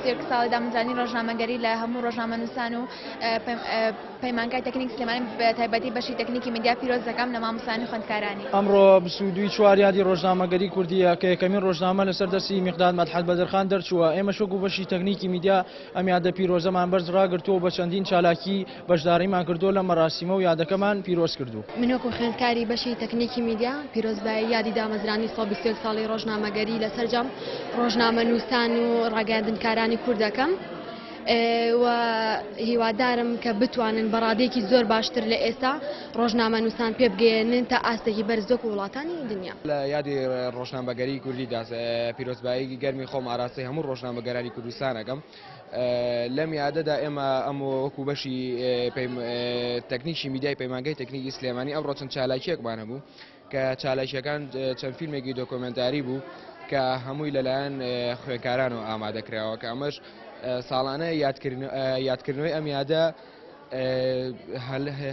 23 ساڵی دامەزرانی ڕۆژنامەگەری لە هەموو ڕۆژنامەنووسان و پەیمانگای تەکنیک سلێمانی بە تایبەتی بەشی تەکنیکی میدیا پیرۆز دەکەم لە مامۆستایانی خوێندکارانی. ئەمڕۆ 22 چواریادی ڕۆژنامەگەری کوردیە کە یەکەمین ڕۆژنامە لەسەر دەستی میقداد مەدحەت بەدرخان دەرچووە. ئێمە شوکو بەشی تەکنیکی میدیا ئەم یادە پیرۆزەمان بەرز ڕاگرتووە بە چەندین چالاکی بەشداریمان کردو لە مەراسیمە و یادەکەمان پیرۆز کردو. من وەکو خوێندکاری بەشی تەکنیکی میدیا پیرۆزبایی یادی دامەزرانی 21 ساڵی ڕۆژنامەگەری لەسەرجەم ڕۆژنامەنووسان و ڕاگەیاندنکارانی کوردەکەم و هیوادارم کە بتوانن بەڕادێکی زۆر باشتر لە ئێستا ڕۆژنامەنووسان پێ بگەێنن تا ئاستێکی بەرزۆک و وڵاتانی دنیا. لە یادی ڕۆژنامەگەری کوردیدا پیرۆزبایی گەرمی خۆم ئاراستی هەموو ڕۆژنامەگەرانی کوردستانەکەم. لەم یادەدا ئێمە ئەم وەکو بەشی تەکنیکی میدیای پەیمانگای تەکنیکی سلێمانی ئەمڕۆ چەند چالاکیەکمان هەبوو کە چالاکیەکان چەند فیلمێکی دۆکۆمنتاری بوو کە هەمووی لەلایەن خوێندکارانەوە ئامادەکراوە کە ئەمەش ساڵانە یادکردنەوەی ئەم یادە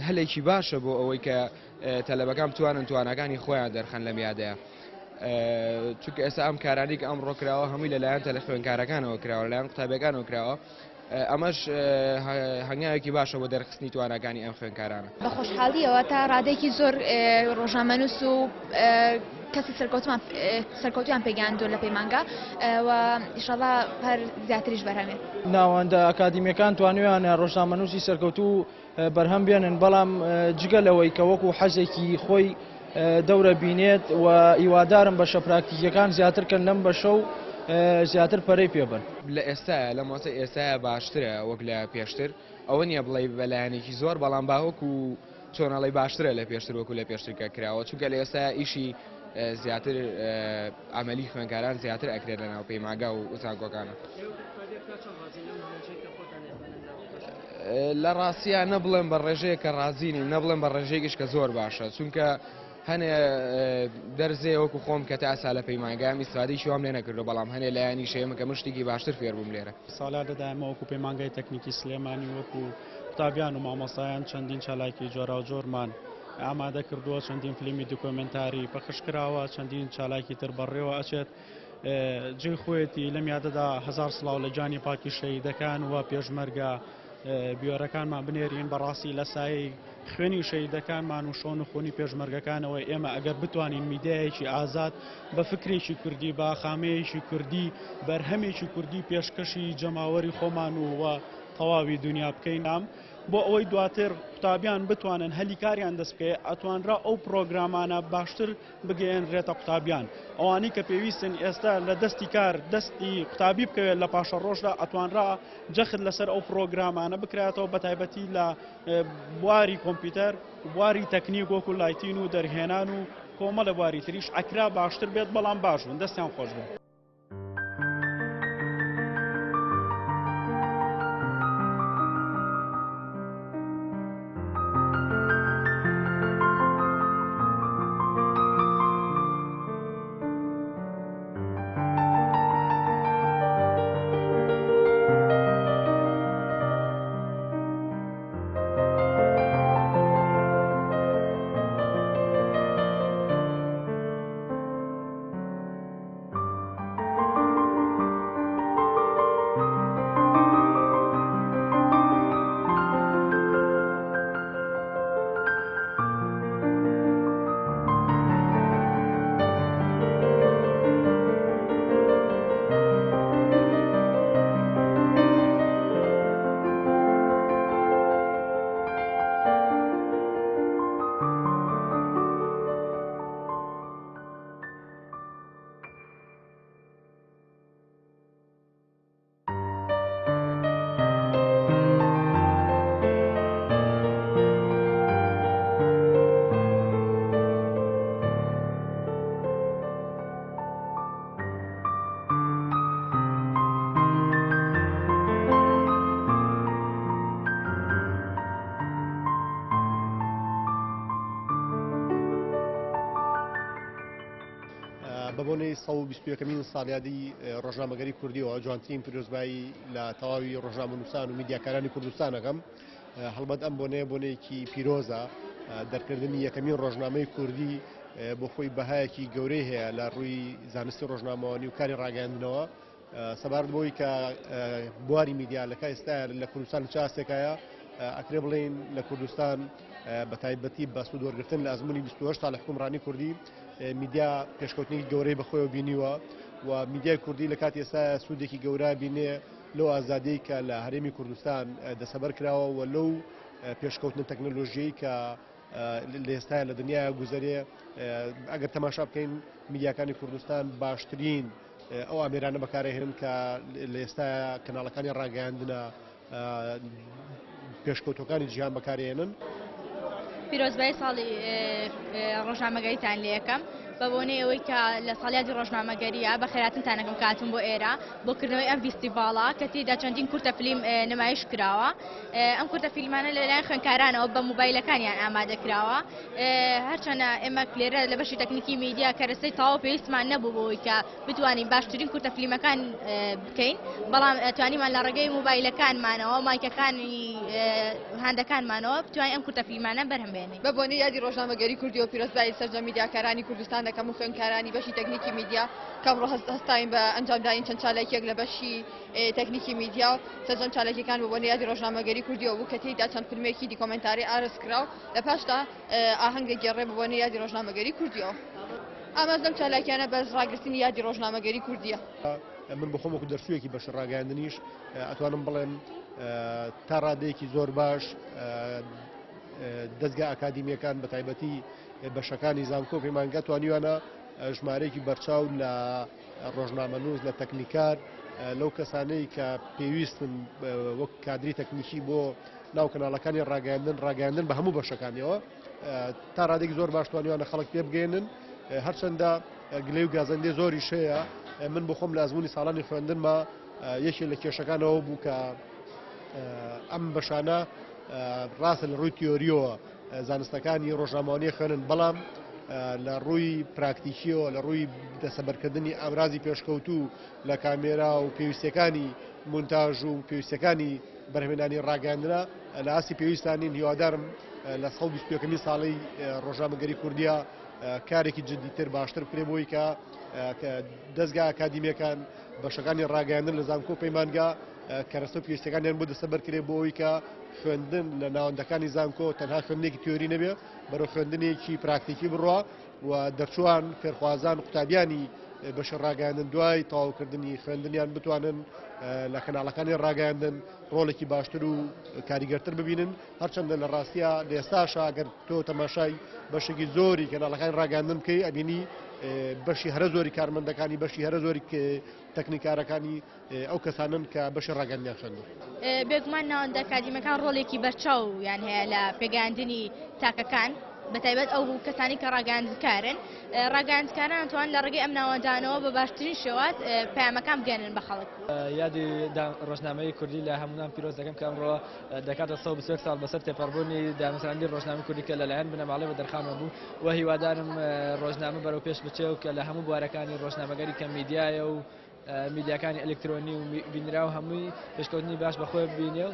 هەلێکی باشە بۆ ئەوەی کە تەلەبەکان بتوانن توانەکانی خۆیان دەرخەن لەم یادەیە. چونکە ئێستا ئەم کارانی کە ئەمڕۆ کراوە هەمووی لەلایەن تەلە خوێندکارەکانەوە کراوە لەلایەن قوتابیەکانەوە کراوە. ئەمەش هەنگاوێکی باشە بۆ دەرخستنی توانەکانی ئەم خوێندکارانە. بە خۆشحاڵیەوە تا ڕادێکی زۆر ڕۆژنامەنووس و کەسی سەرکەوتیان پێگەیاندووە لە پەیمانگا و ئینشەڵڵا هەر زیاتریش بەرهەمێت. ناوەندە ئەکادیمیەکان توانیویانە ڕۆژنامەنووسی سەرکەوتوو بەرهەم بێنن، بەڵام جگە لەوەی کە وەکو حەزێکی خۆی دەورە بینێت و هیوادارم بەشە پراکتیکیەکان زیاترکەن لەم بەشە و زیاتر پەرەی پێبن. لە ئێستاە لە مۆسە ئێستاە باشترە وەک لە پێشتر، ئەوە نییە بڵێ بەلایەنێکی زۆر، بەڵام باوەکو چۆنەڵی باشترە لە پێشتر وەکو لە پێشترکە کراوە، چونکە لە ئێستا ئیشی زیاتر ئەمەلی خوێندکاران زیاتر ئەکرێت لە ناو پەیمانگا و زانکۆکانە. لە ڕاستیە نەبڵێم بە ڕێژەیە کە ڕازینی، نەبڵێم بە ڕێژەیەکیش کە زۆر باشە، چونکە هەنێ دەرزێ وەکو خۆم کە تا ئاسا لە پەیمانگام ئیسفادەیشی وام لێ نەکردو، بەڵام هەنێ لایەنی شەیەمە کە مشتێکی باشتر فێر بووم لێرە. ساڵا دەدایمە وەکو پەیمانگای تەکنیکی سلێمانی وەکو قوتابیان و مامۆستایان چەندین چالاکی جۆرا و جۆرمان ئامادە کردووە، چەندین فیلمی دوکۆمنتاری پەخشکراوە، چەندین چالاکی تر بەڕێوە ئەچێت. جێی خۆیەتی لەم یادەدا هەزار سڵاو لە جانی پاکی شەهیدەکان و پێشمەرگە بیۆرەکانمان بنێرین بەڕاستی لە سایەی خوێنی شەهیدەکانمان و شۆن و خۆنی پێشمەرگەکانەوەی ئێمە ئەگەر بتوانین میدیایەکی ئازاد بە فکرێکی کوردی بە خامەیەکی کوردی بەرهەمێکی کوردی پێشکەشی جەماوەری خۆمان و تەواوی دنیا بکەینام بۆ ئەوەی دواتر قوتابیان بتوانن هەلیکاریان دەست بکەێ، ئەتوانرا ئەو پرۆگرامانە باشتر بگەێنرێتە قوتابیان. ئەوانەی کە پێویستن ئێستا لە دەستی کار دەستی قوتابی بکەوێت لە پاشە ڕۆژدا ئەتوانرا جەخت لەسەر ئەو پرۆگرامانە بکرێتەوە بە تایبەتی لە بواری کۆمپیوتەر، بواری تەکنیک وەکو لایتین و دەرهێنان و کۆمەڵە بواری تریش ئەکرا باشتر بێت، بەڵام باش بن دەستیان خۆش بێت. بەبوونەی 121مین ساڵیادی ڕۆژنامەگەری کوردیەوە جوانترین پیرۆزبایی لە تەواوی ڕۆژنامەنووسان و میدیاکارانی کوردستانەکەم. هەڵبەت ئەم بۆنەیەکی پیرۆزە دەرکردنی یەکەمین ڕۆژنامەی کوردی بۆ خۆی بەهایەکی گەورەی هەیە لە ڕووی زانستی ڕۆژنامەوانی و کاری ڕاگەاندنەوە سەبارەت بۆی کە بواری میدیا لە ئێستا لە کوردستان چاسێکایە ئەکرێ بڵێن لە کوردستان بە تایبەتی بە سوودوەرگرتن لە ئەزمموی 28 ساڵ حکومڕانی کوردی میدیا پێشکەوتنی گەورەی بەخۆیەوە بینیوە و میدیای کوردی لە کاتی ئێستا سوودێکی گەورە بینێ لەو ئازادەی کە لە هەرێمی کوردستان دەسەبەر کراوە و لەو پێشکەوتن تەکنۆلۆژیی کە لە ئێستا لە دنیای گوزەرێ ئەگەر تەماشا بکەین میدیاکانی کوردستان باشترین ئەو ئامێرانە بەکارهێنن کە لە ئێستا کەناڵەکانی ڕاگەیاندنە پێشکەوتەکانی جیهان بەکارهێنن. پیرۆزبای ساڵی ڕۆژنامەگەریتان لێ یەکەم بە بۆنەی ئەوەی کە لە ساڵیادی ڕۆژنامەگەریە بە خێراتنتانەکەم کاتم بۆ ئێرە بۆکردنەوەی ئەم فیستیڤاڵە کە تێدا چەندین کورتە فیلم نمایش کراوە. ئەم کورتە فیلمانە لەلایەن خوێندکارانەوە بە موبایلەکانیان ئامادە کراوە. هەرچەنە ئێمە لێرە لە بەشی تەکنیکی میدیا کەرەستەی تەواو پێویستمان نەبوو بۆی کە بتوانین باشترین کورتە فیلمەکان بکەین، بەڵام توانیمان لە ڕێگەی موبایلەکانمانەوە مایکەکانی هاندەکانمانەوە بتوانین ئەم کورتە فیلمانە بەرهەمبێنین. بە بۆنەی یادی ڕۆژنامەگەری کوردی و پیرۆزبایی سەرجەم میدیاکارانی کوردستان دەکەم و خوێندکارانی بەشی تەکنیکی میدیا کەمڕۆ هەستاین بە ئەنجامدانی چەند چالێکێک لە بەشی تەکنیکی میدیا و سەرجەم چالێکەکان بە بۆنەی یادی ڕۆژنامەگەری کوردیەوە بوو کە تێیدا چەند فیلمێکی دیکۆمنتاری ئارز کراو لە پاشدا ئاهەنگە گێڕێ بە بۆنەی یادی ڕۆژنامەگەری کوردیەوە. ئاماز لەم چالاکیانە بەس ڕاگررتنی یادی ڕۆژنامەگەری کوردیە. من بەخۆم وەکو دەرسوویەکی بەش ڕاگەاندنیش ئەتوانم بڵێم تا ڕادەیەکی زۆر باش دەستگا ئاکادیمیەکان بە تایبەتی بەشەکانی زانکۆ پەیمانگە توانیوانە ژمارەیەکی بەرچاو لە ڕۆژنامەنووس لە تەکنیکار لەو کەسانەی کە پێویستن وەک کادری تەکنیکی بۆ ناو کەناڵەکانی ڕاگەاندن بە هەموو بەشەکانیەوە تا ڕادێکی زۆر باش توانیوانە خەڵک پێ بگەێنن. هەرچەندە گلەی و گازەندێ زۆری شەیە من بخۆم لە ئەزمموی ساڵانی خوێندنمە یەکێک لە کێشەکانەوە بوو کە ئەم بەشانە ڕاستە لە ڕووی تیۆریەوە زانستەکانی ڕۆژنامەوانی خوێنن، بەڵام لە ڕووی پراکتیکیەوە لە ڕووی دەسەبەرکردنی ئامرازی پێشکەوتوو لە کامێرا و پێویستەکانی مونتاژ و پێویستەکانی بەرهێنانی ڕاگەاندنە لە ئاسی پێویستانین. هیوادارم لە 121 ساڵی ڕۆژنامەگەری کوردیا کارێکی جدیتر باشتر بکرێ بۆی کە دەستگا ئاکادیمیەکان بەشەکانی ڕاگەاندن لە زانکۆ پەیمانگا کەرەستە و پێویستەکانیان بۆ دەسەبەر کرێ بۆەوەی کە خوێندن لە ناوەندەکانی زانکۆ تەنها خوێندنێکی تیۆری نەبێ بەرەو خوێندنێکی پراکتیکی بڕوە و دەرچوان فێرخوازان و قوتابیانی بەشە ڕاگەاندن دوای تەواوکردنی خوێندنیان بتوانن لە کەناڵەکانی ڕاگەاندن ڕۆڵێکی باشتر و کاریگەرتر ببینن. هەرچەندە لە ڕاستیە لە ئێستاشا ئەگەر تۆ تەماشای بەشێکی زۆری کەناڵەکانی ڕاگەاندن بکەی ئەبینی بەشی هەرە زۆری کارمەندەکانی بەشی هەرە زۆری تەکنیکارەکانی ئەو کەسانن کە بەشی ڕاگەاندنیان خوێندن. بێگومان ناوەندە کادیمەکان ڕۆڵێکی بەرچاو یان هەیە لە پێگەاندنی تاکەکان بەتایبەت ئەو کەسانی کە ڕاگەاندکارن. ڕاگەاندکاران توان لە ڕێگەی ئەم ناوەندانەوە بە باشترین شێوات پەیامەکان بگەێنن بە خەڵک. یادی ڕۆژنامەی کوردی لە هەمومان پیرۆز دەکەم کە ئەمڕۆ دەکاتە 121 ساڵ بەسەر تێپەڕبوونی دامەزراندنی ڕۆژنامەی کوردی کە لەلایەن بنەماڵەی بە دەرخانەوە بوو و هیوادارم ڕۆژنامە بەرەو پێش بچێ و کە لە هەموو بوارەکانی ڕۆژنامەگەری کە میدیایە و میدیاکانی ئەلکترۆنی و بینرا و هەمووی پێشکەوتنی باش بەخۆی ببینێ و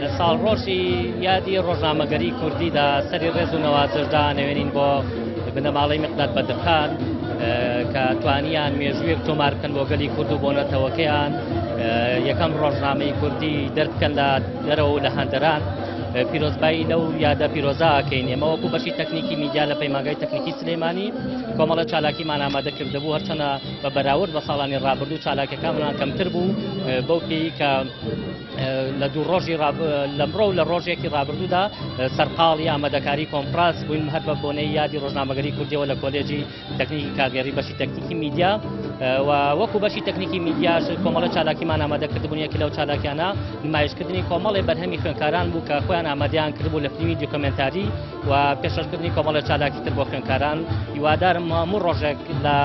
لە ساڵڕۆژی یادی ڕۆژنامەگەری کوردیدا سەری ڕێز و نەوازشدا نەوێنین بۆ بنەماڵەی مقداد بەدرخان کە توانیان مێژوویەک تۆمار بکەن بۆ گەلی کورد و بۆ نەتەوەکەیان یەکەم ڕۆژنامەی کوردی دەربکەن لە دەرەوە و لە هەندەران. پیرۆزبایی لەو یادە پیرۆزە ئاکەین. ئێمە وەکو بەشی تەکنیکی میدیا لە پەیمانگای تەکنیکی سلێمانی کۆمەڵە چالاکیمان ئامادە کردبوو، هەرچەنە بە بەراورد بە ساڵانی ڕابردوو چالاکیەکانمان کەمتر بوو بەو پێی کە لە دوو ڕۆژی لەمڕۆ و لە ڕۆژێکی ڕابردوودا سەرقاڵی ئامادەکاری کۆمپراس بووین هەر بە بۆنەی یادی ڕۆژنامەگەری کوردیەوە لە کۆلێجی تەکنیکی کاگەری بەشی تەکنیکی میدیا و وەکو بەشی تەکنیکی میدیاش کۆمەڵە چالاکیمان ئامادە کردبوون. یەکی لەو چالاکیانە نمایشکردنی کۆمەڵی بەرهەمی خوێندکاران بوو کە خۆیان ئامادەیان کردبوو لە فیلمی دیکۆمنتاری و پێشکەشکردنی کۆمەڵە چالاکی تر بۆ خوێندکاران. هیوادارم هەموو ڕۆژێک لە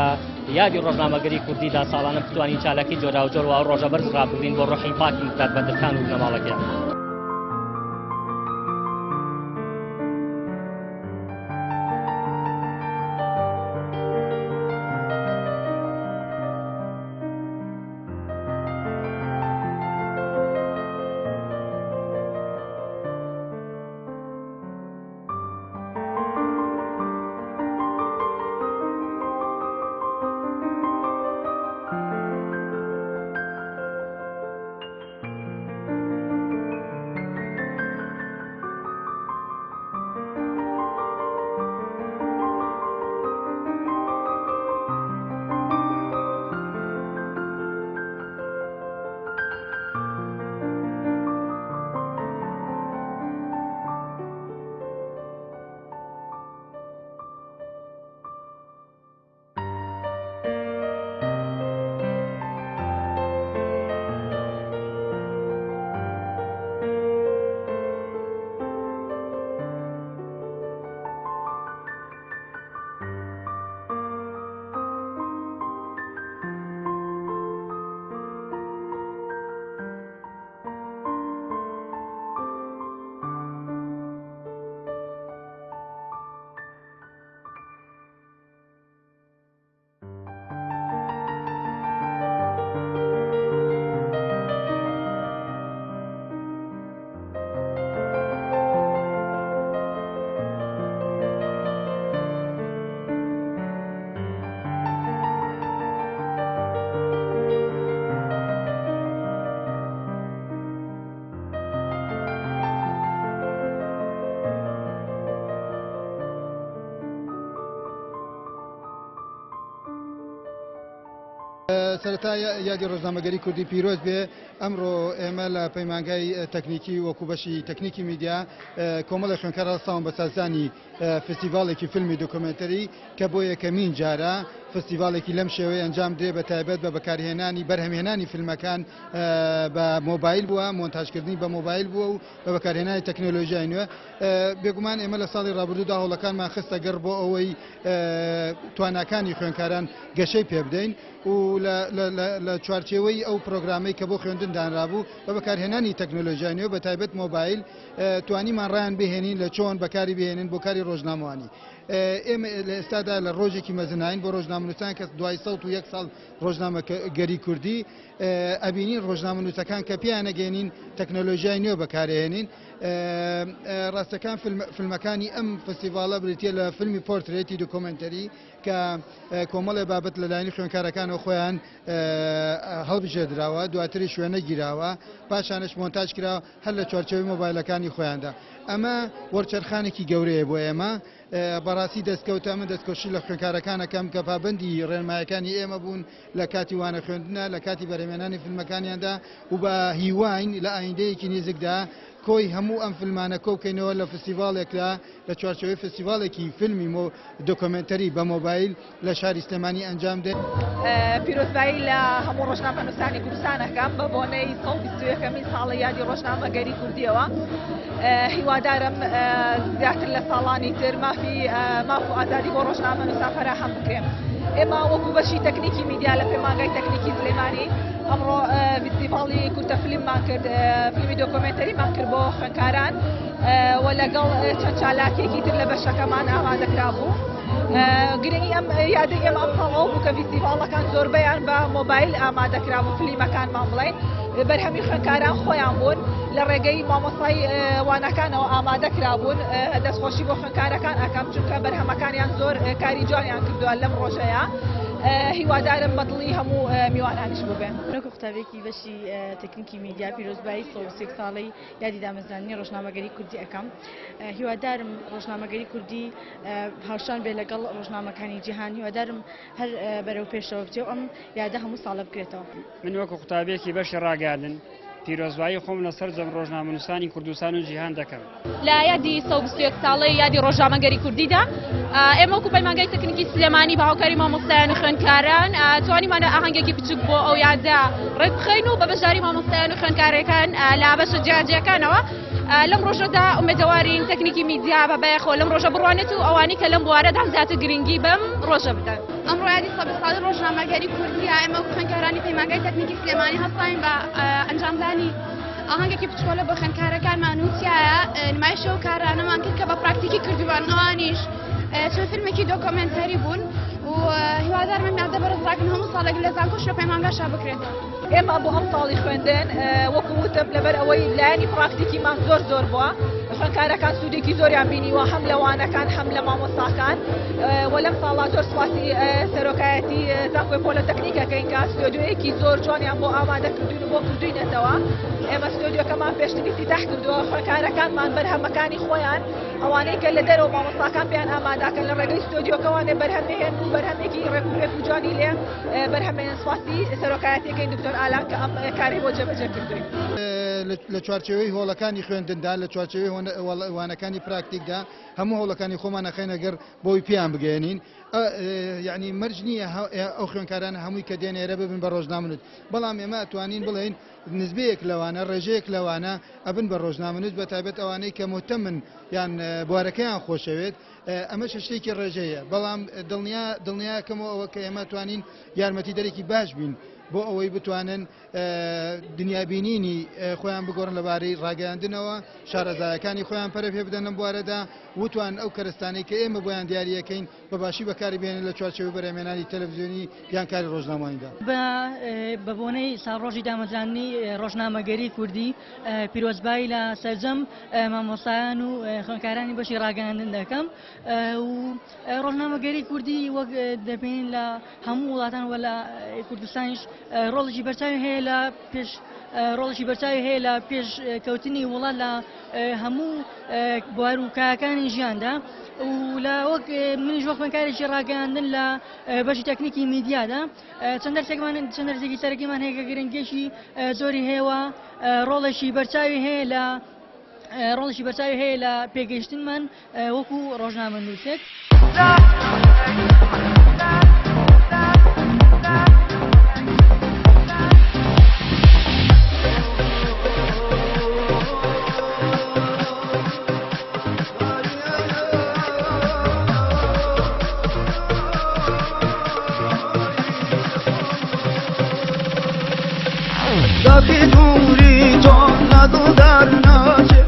یادی ڕۆژنامەگەری کوردیدا ساڵانە بتوانین چالاکی جۆرا و جۆر و ڕۆژە بەرز ڕابردین بۆ ڕۆحی پاکی مقداد بەدرخان و بنەماڵەکەیان. سەرەتا یادی ڕۆژنامەگەری کوردی پیرۆز بێ ئەمڕۆ ئێمە لە پەیمانگای تەکنیکی وەکو بەشی تەکنیکی میدیا کۆمەڵی خوێنکار هەڵساون بە سازانی فستیڤالێکی فیلمی دۆکۆمنتەری کە بۆ یەکەمین جارە فستیڤالێکی لەم شێوەیە ئەنجام درێ بە تایبەت بە بەکارهێنانی بەرهەمهێنانی فیلمەکان بە مۆبایل بووە مۆنتاژکردنی بە مۆبایل بووە و بە بەکارهێنانی تەکنۆلۆژیای نوێ بێگومان ئێمە لە ساڵی ڕابردوودا هەوڵەکانمان خستە گەڕ بۆ ئەوەی تواناکانی خوێنکاران گەشەی پێ بدەین و لە چوارچێوەی ئەو پرۆگرامەی کە بۆ خوێندن دانرابوو بە بەکارهێنانی تەکنۆلۆژیای نوێ بە تایبەت مۆبایل توانیمان ڕایان بهێنین لە چۆن بەکاری بهێنین بۆ کاری ڕۆژنامەوانی ئێمە لە ئێستادا لە ڕۆژێکی مەزنین بۆ ڕۆژنامەنووسان کە دوای 101 ساڵ ڕۆژنامەگەری کوردی ئەبینین ڕۆژنامەنووسەکان کە پێیان نەگەێنین تەکنۆلۆژیای نوێ بەکارهێنین ڕاستەکان فیلمەکانی ئەم فستیڤالە بریتە لە فیلمی پۆرترێتی دۆکۆمنتەری کە کۆمەڵی بابەت لەلایەنی خوێنکارەکانەوە خۆیان هەڵبژێردراوە دواتری شوێنە گیراوە پاشانش مۆنتاژ کراوە هەر لە چوارچێوەی مۆبایلەکانی خۆیاندا ئەمە وەرچەرخانێکی گەورەیە بۆ ئێمە بەڕاستی دەستکەوتە من دەستکۆشی لە خوێنکارەکانەکەم کە پابەندی ڕێنمایەکانی ئێمە بوون لە کاتی وانە خوێندنە لە کاتی بەرهەمهێنانی فیلمەکانیاندا و بە هیواین لە ئایندەیەکی نزیکدا کۆی هەموو ئەم فیلمانە کۆکەینەوە لە فستیڤالێکدا لە چوارچێوەی فستیڤالێکی فیلمی دۆکۆمنتەری بە مۆبایل لە شاری سلێمانی ئەنجام دێت. پیرۆزبایی لە هەموو ڕۆژنامەنووسانی کوردستانەکەم بە بۆنەی 121 ساڵی یادی ڕۆژنامەگەری کوردیەوە هیوادارم زیاتر لە ساڵانی تر ماف و ئازادی بۆ ڕۆژنامەنووسان فەراهەم بکرێن. ئێمە وەکو بەشی تەکنیکی میدیا لە پەیمانگای تەکنیکی سلێمانی ئەمڕۆ فستیڤاڵی کورتە فیلممان کرد فیلمی دۆکۆمنتەریمان کرد بۆ خوێنکاران و لەگەڵ چەند چالاکێکی تر لە بەشەکەمان ئامادەکرا بوو. گرنگی ئەم یادی ئێمە ئەم ساڵەوە بوو کە فستیڤاڵەکان زۆربەیان بە مۆبایل ئامادەکرا بوو فیلمەکانمان بڵێن بەرهەمی خوێنکاران خۆیان بوون لە ڕێگەی مامۆستای وانەکانەوە ئامادەکرا بوون دەستخۆشی بۆ خوێنکارەکان ئەەکەم چونکە بەرهەمەکانیان زۆر کاری جوانیان کردووە لەم ڕۆژەیە هیوادارم بەدڵی هەموو میوانانیش ببێن. وەکو قوتابێکی بەشی تەکنیکی میدیا پیرۆزبایی 101 ساڵی یادی دامەزرانی ڕۆژنامەگەری کوردی ئەەکەم هیوادارم ڕۆژنامەگەری کوردی هاوشان بێ لەگەڵ ڕۆژنامەکانی جیهان هیوادارم هەر بەرەو پێشەوە بچێ و ئەم یادە هەموو ساڵە بکرێتەوە. من وەکو قوتابێکی بەشی ڕاگەاندن پیرۆزبایی خۆم لەسەر جەم ڕۆژنامەنووسانی کوردستان و جیهان دەکەم. لە یادی 121 ساڵی یادی ڕۆژنامەگەری کوردیدا ئێمە وەکو پەیمانگای تەکنیکی سلێمانی بە هاوکاری مامۆستایان و خوێنکاران توانیمانە ئاهەنگێکی بچووک بۆ ئەو یادە ڕێک بخەین و بە بەشداری مامۆستایان و خوێنکارەکان لە بەشە جیاجیەکانەوە لەم ڕۆژەدا ئومێدەوارین تەکنیکی میدیا بەبایەخۆ لەم ڕۆژە بڕوانێت و ئەوانی کە لەم بوارەدا زیاتر گرنگی بەم ڕۆژە بدەن. ئەمڕۆ یادی 100 ساڵی ڕۆژنامەگەری کوردیە ئێمە خوێنکارانی پەیمانگای تەکنیکی سلێمانی هەستاین بە ئەنجامدانی ئاهەنگێکی بچکۆلە بۆ خوێنکارەکانمان نووسایە نمایشە و کارانەمان کرد کە بە پراکتیکی کردووان ئەوانیش چۆن فیلمێکی دۆکۆمنتەری بوون و هیوادارمە میادە بەرەزڕاکن هەموو ساڵێک لە زانکۆش لە پەیمانگاشا بکرێتەوە. ئێمە بۆ ئەم ساڵی خوێندن وەکو وتم لەبەر ئەوەی لایەنی پراکتیکیمان زۆر بووە خوێنکارەکان سوودێکی زۆریان بینیوە هەم لە وانەکان هەم لە مامۆستاکان و لەم ساڵا زۆر سواسی سەرۆکایەتی زانکۆی پۆلە تەکنیکەکەین کە ستۆدیۆیەکی زۆر جوانیان بۆ ئامادەکردوین و بۆ کردوینەتەوە. ئێمە ستۆدیۆکەمان پێشنویسی تاح کردووە خوێنکارەکانمان بەرهەمەکانی خۆیان ئەوانەی کە لە دەرەوە مامۆستاکان پێیان ئامادەکەن لە ڕێگەی ستۆدیۆکەوانێ بەرهەمهێن و بەرهەمێکی ڕێک و جوانی لێ بەرهەمێن سواسی سەرۆکایەتیەکەی دکتۆر ئالان کە ئەم کاری بۆ جێبەجێ کردوین. لە چوارچێوەی هۆڵەکانی خوێندندا لە چوارچێوەی وانەکانی پراکتیکدا هەموو هۆڵەکانی خۆمان نەخێنەگەر بۆی پێیان بگەێنین یعنی مەرج نییە ئەو خوێنکارانە هەمووی کە دێنێرە ببن بە ڕۆژنامەنووس بەڵام ئێمە ئەتوانین بڵێن نزبەیەک لەوانە ڕێژەیەک لەوانە ئەبن بە ڕۆژنامەنووس بە تایبەت ئەوانەی کە مهتەمن یان بوارەکەیان خۆشەوێت ئەمە شتێکی ڕێژەیە بەڵام دڵنیاکەمەوە ئەوە کە ئێمە توانین یارمەتی دەرێکی باش بین بۆ ئەوەی بتوانن دنیابینینی خۆیان بگۆڕن لەبارەی ڕاگەاندنەوە شارەزایەکانی خۆیان پەرە پێ بدەن لەم بوارەدا وتوان ئەو کەرستانەی کە ئێمە بۆیان دیاریەکەین بە باشی بەکاری بێنن لە چوارچێوەی بەرهەمهێنانی تەلەڤیزیۆنی یان کاری ڕۆژنامەییدا. بە بۆنەی ساڵڕۆژی دامەزرانی ڕۆژنامەگەری کوردی پیرۆزبایی لە سەرجەم مامۆستایان و خوێنکارانی بەشی ڕاگەاندن دەکەم و ڕۆژنامەگەری کوردی وەک دەبین لە هەموو وڵاتان و لە کوردستانیش ڕۆڵێکی بەرچاوی هەیە لە پێش ڕۆڵێکی بەرچاوی هەیە لە پێشکەوتنی وڵات لە هەموو بواروکایەکانی ژیاندا و لە وەک منیش وەک خوێنکارێکی ڕاگەاندن لە بەشی تەکنیکی میدیادا چەند دەرسێکی سەرەکیمان هەیە کە گرنگێکی زۆری هەیەوە ڕۆڵێکی بەرچاوی هەیە لە پێگەیشتنمان وەکو ڕۆژنامە نووسێک. داخی دوری جان ندو در ناچه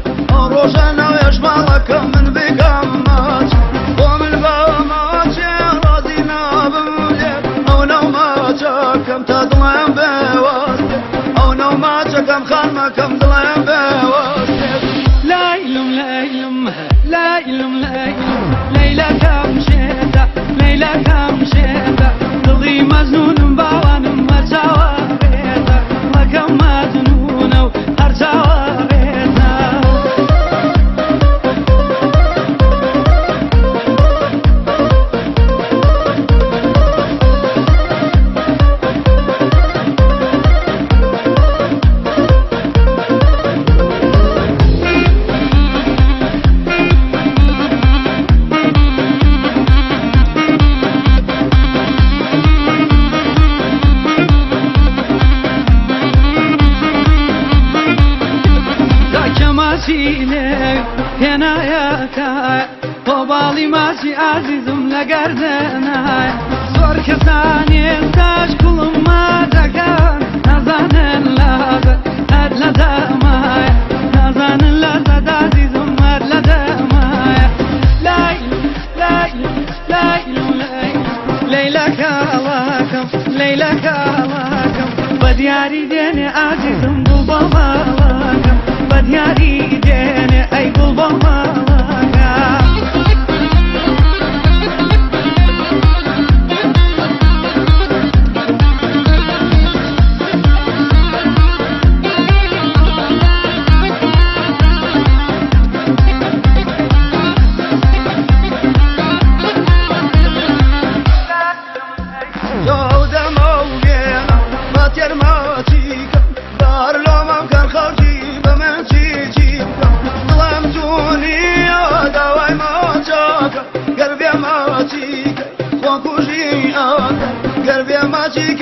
روشن نویش مالک من بگم ماچه و من با ماچه رازی نبوله او نو ماچه کم تا دلم بواسته او نو ماچه کم خانمکم دلم بواسته لیلم لیلا کم شده لیلا کم شده دلی مزنونم باوانم مرجاوه كم مجنونة وهرجع وغيرنا هنایتا باڵی ماچی عزیزم لە گەردەنایە زۆر کەسانی تاش کوڵم مادەکەن نازانن لەدە هەر لە دەمایە نازانن لەدە عزیزم هەر لە دەمایە لەیلەکەڵاکەم بە دیاری دێنێ عزیزم بوو بە ماڵەکەم بە دیاری دێنێ ئەی بوو بە ماڵەکەم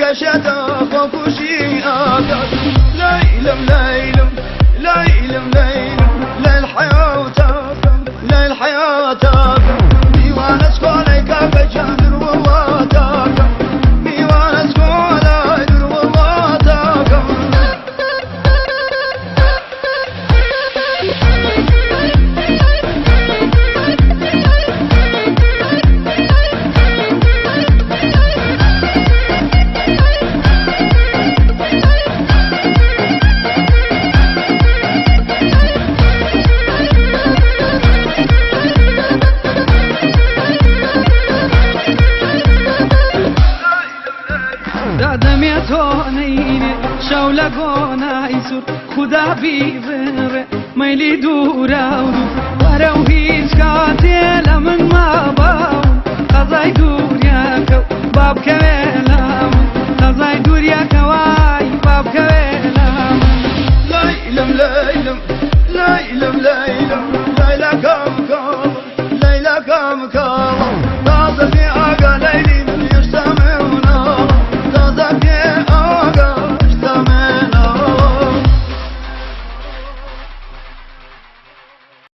كشتا خوكوشي آكاد ليلم ليلم ليلم ليلم ليل حياتكم ليل حياتكم ديوان اسكوليك بجادر وواتاكم ديوان اسكوليك وواتاكم شاو لگونای سر خدا بیبره میلی دورا و